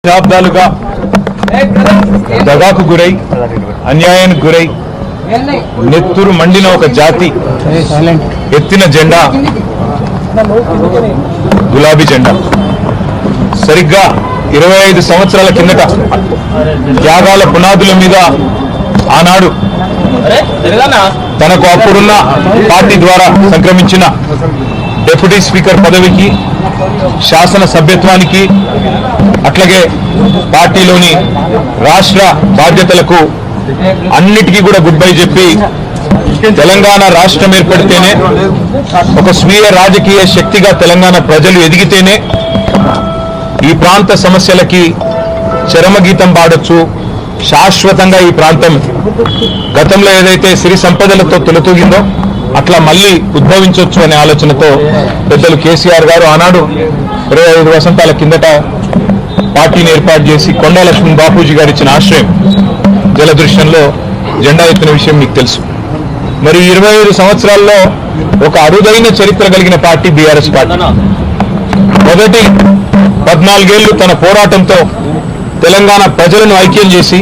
దశాబ్దాలుగా దగాకు గురై అన్యాయానికి గురై నెత్తురు మండిన ఒక జాతి ఎత్తిన జెండా గులాబీ జెండా. సరిగ్గా 25 సంవత్సరాల కిందట త్యాగాల పునాదుల మీద ఆనాడు తనకు అప్పుడున్న పార్టీ ద్వారా సంక్రమించిన డిప్యూటీ స్పీకర్ పదవికి, శాసన సభ్యత్వానికి, అట్లాగే పార్టీలోని రాష్ట్ర బాధ్యతలకు అన్నిటికీ కూడా గుడ్ బై చెప్పి తెలంగాణ రాష్ట్రం ఏర్పడితేనే ఒక స్వీయ రాజకీయ శక్తిగా తెలంగాణ ప్రజలు ఎదిగితేనే ఈ ప్రాంత సమస్యలకి చరమగీతం పాడొచ్చు, శాశ్వతంగా ఈ ప్రాంతం గతంలో ఏదైతే సిరి సంపదలతో తొలతూగిందో అట్లా మళ్ళీ ఉద్భవించవచ్చు అనే ఆలోచనతో పెద్దలు కేసీఆర్ గారు ఆనాడు 25 వసంతాల కిందట పార్టీని ఏర్పాటు చేసి కొండా లక్ష్మణ్ బాపూజీ గారు ఇచ్చిన ఆశ్రయం జలదృశ్యంలో జెండా ఎత్తిన విషయం మీకు తెలుసు. మరి 25 సంవత్సరాల్లో ఒక అరుదైన చరిత్ర కలిగిన పార్టీ బీఆర్ఎస్ పార్టీ. మొదటి 14 ఏళ్లు తన పోరాటంతో తెలంగాణ ప్రజలను ఐక్యం చేసి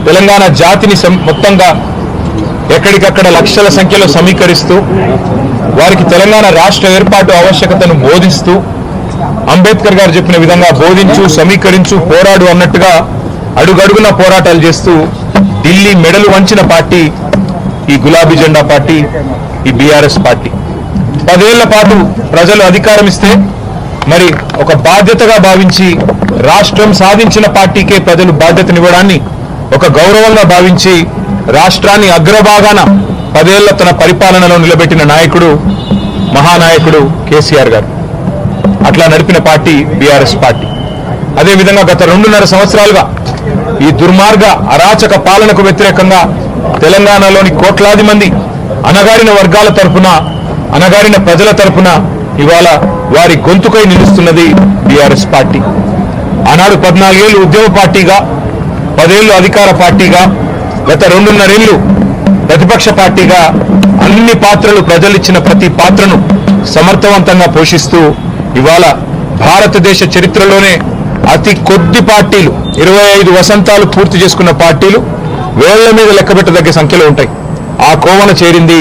తెలంగాణ జాతిని మొత్తంగా ఎక్కడికక్కడ లక్షల సంఖ్యలో సమీకరిస్తూ వారికి తెలంగాణ రాష్ట్ర ఏర్పాటు ఆవశ్యకతను బోధిస్తూ అంబేద్కర్ గారు చెప్పిన విధంగా బోధించు, సమీకరించు, పోరాడు అన్నట్టుగా అడుగడుగున పోరాటాలు చేస్తూ ఢిల్లీ మెడలు వంచిన పార్టీ ఈ గులాబీ జెండా పార్టీ, ఈ బీఆర్ఎస్ పార్టీ. 10 ఏళ్ల పాటు ప్రజలు అధికారం ఇస్తే మరి ఒక బాధ్యతగా భావించి రాష్ట్రం సాధించిన పార్టీకే ప్రజలు బాధ్యతనివ్వడాన్ని ఒక గౌరవంగా భావించి రాష్ట్రాన్ని అగ్రభాగాన 10 ఏళ్ల తన పరిపాలనలో నిలబెట్టిన నాయకుడు, మహానాయకుడు కేసీఆర్ గారు. అట్లా నడిపిన పార్టీ బీఆర్ఎస్ పార్టీ. అదేవిధంగా గత 2.5 సంవత్సరాలుగా ఈ దుర్మార్గ అరాచక పాలనకు వ్యతిరేకంగా తెలంగాణలోని కోట్లాది మంది అణగారిన వర్గాల తరఫున, అణగారిన ప్రజల తరఫున ఇవాళ వారి గొంతుకై నిలుస్తున్నది బీఆర్ఎస్ పార్టీ. ఆనాడు 14 ఏళ్లు ఉద్యమ పార్టీగా, 10 ఏళ్లు అధికార పార్టీగా, గత 2.5 ఏళ్లు ప్రతిపక్ష పార్టీగా అన్ని పాత్రలు, ప్రజలిచ్చిన ప్రతి పాత్రను సమర్థవంతంగా పోషిస్తూ ఇవాళ భారతదేశ చరిత్రలోనే అతి కొద్ది పార్టీలు, 25 వసంతాలు పూర్తి చేసుకున్న పార్టీలు వేళ్ల మీద లెక్కబెట్టదగ్గ సంఖ్యలో ఉంటాయి. ఆ కోవన చేరింది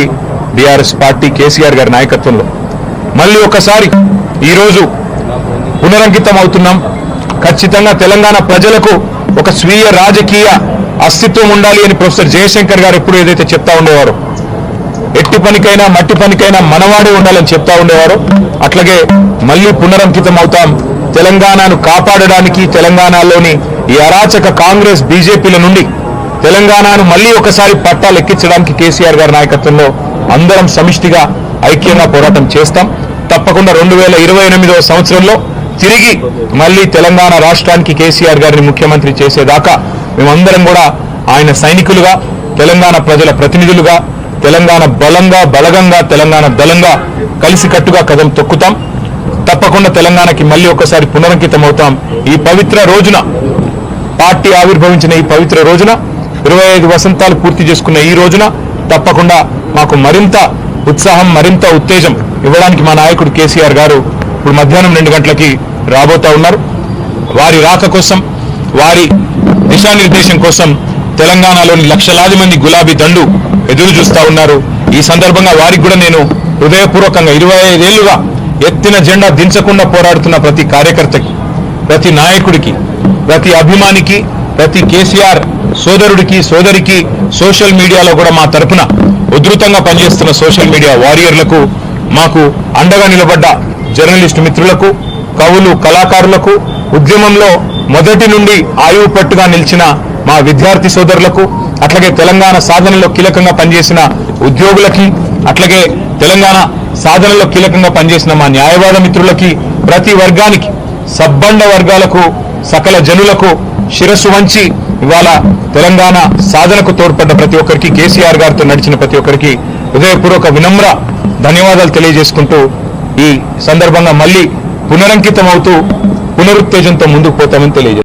బీఆర్ఎస్ పార్టీ కేసీఆర్ గారి నాయకత్వంలో. మళ్ళీ ఒకసారి ఈరోజు పునరంకితం అవుతున్నాం. ఖచ్చితంగా తెలంగాణ ప్రజలకు ఒక స్వీయ రాజకీయ అస్తిత్వం ఉండాలి అని ప్రొఫెసర్ జయశంకర్ గారు ఎప్పుడు ఏదైతే చెప్తా ఉండేవారో, ఎట్టి పనికైనా మట్టి పనికైనా మనవాడే ఉండాలని చెప్తా ఉండేవారు, అట్లాగే మళ్ళీ పునరంకితం అవుతాం. తెలంగాణను కాపాడడానికి, తెలంగాణలోని ఈ అరాచక కాంగ్రెస్ బీజేపీల నుండి తెలంగాణను మళ్ళీ ఒకసారి పట్టాలెక్కించడానికి కేసీఆర్ గారి నాయకత్వంలో అందరం సమిష్టిగా ఐక్యంగా పోరాటం చేస్తాం. తప్పకుండా 2028వ సంవత్సరంలో తిరిగి మళ్ళీ తెలంగాణ రాష్ట్రానికి కేసీఆర్ గారిని ముఖ్యమంత్రి చేసేదాకా మేమందరం కూడా ఆయన సైనికులుగా, తెలంగాణ ప్రజల ప్రతినిధులుగా, తెలంగాణ బలంగా, బలగంగా, తెలంగాణ దళంగా కలిసికట్టుగా కదం తొక్కుతాం. తప్పకుండా తెలంగాణకి మళ్ళీ ఒకసారి పునరంకితం అవుతాం. ఈ పవిత్ర రోజున, పార్టీ ఆవిర్భవించిన ఈ పవిత్ర రోజున, 25 వసంతాలు పూర్తి చేసుకున్న ఈ రోజున తప్పకుండా మాకు మరింత ఉత్సాహం, మరింత ఉత్తేజం ఇవ్వడానికి మా నాయకుడు కేసీఆర్ గారు ఇప్పుడు మధ్యాహ్నం 2 గంటలకి రాబోతా ఉన్నారు. వారి రాక కోసం, వారి దిశానిర్దేశం కోసం తెలంగాణలోని లక్షలాది మంది గులాబీ దండు ఎదురు చూస్తా ఉన్నారు. ఈ సందర్భంగా వారికి కూడా నేను హృదయపూర్వకంగా 25 ఏళ్లుగా ఎత్తిన జెండా దించకుండా పోరాడుతున్న ప్రతి కార్యకర్తకి, ప్రతి నాయకుడికి, ప్రతి అభిమానికి, ప్రతి కేసీఆర్ సోదరుడికి, సోదరికి, సోషల్ మీడియాలో కూడా మా తరఫున ఉధృతంగా పనిచేస్తున్న సోషల్ మీడియా వారియర్లకు, మాకు అండగా నిలబడ్డ జర్నలిస్టు మిత్రులకు, కవులు, కళాకారులకు, ఉద్యమంలో మొదటి నుండి ఆయువు పట్టుగా నిలిచిన మా విద్యార్థి సోదరులకు, అట్లాగే తెలంగాణ సాధనలో కీలకంగా పనిచేసిన ఉద్యోగులకి, అట్లాగే తెలంగాణ సాధనలో కీలకంగా పనిచేసిన మా న్యాయవాద మిత్రులకి, ప్రతి వర్గానికి, సబ్బండ వర్గాలకు, సకల జనులకు శిరస్సు వంచి ఇవాళ తెలంగాణ సాధనకు తోడ్పడ్డ ప్రతి ఒక్కరికి, కేసీఆర్ గారితో నడిచిన ప్రతి ఒక్కరికి హృదయపూర్వక వినమ్ర ధన్యవాదాలు తెలియజేసుకుంటూ ఈ సందర్భంగా మళ్ళీ పునరంకితం అవుతూ పునరుత్తేజంతో ముందుకు పోతామని తెలియజేస్తాం.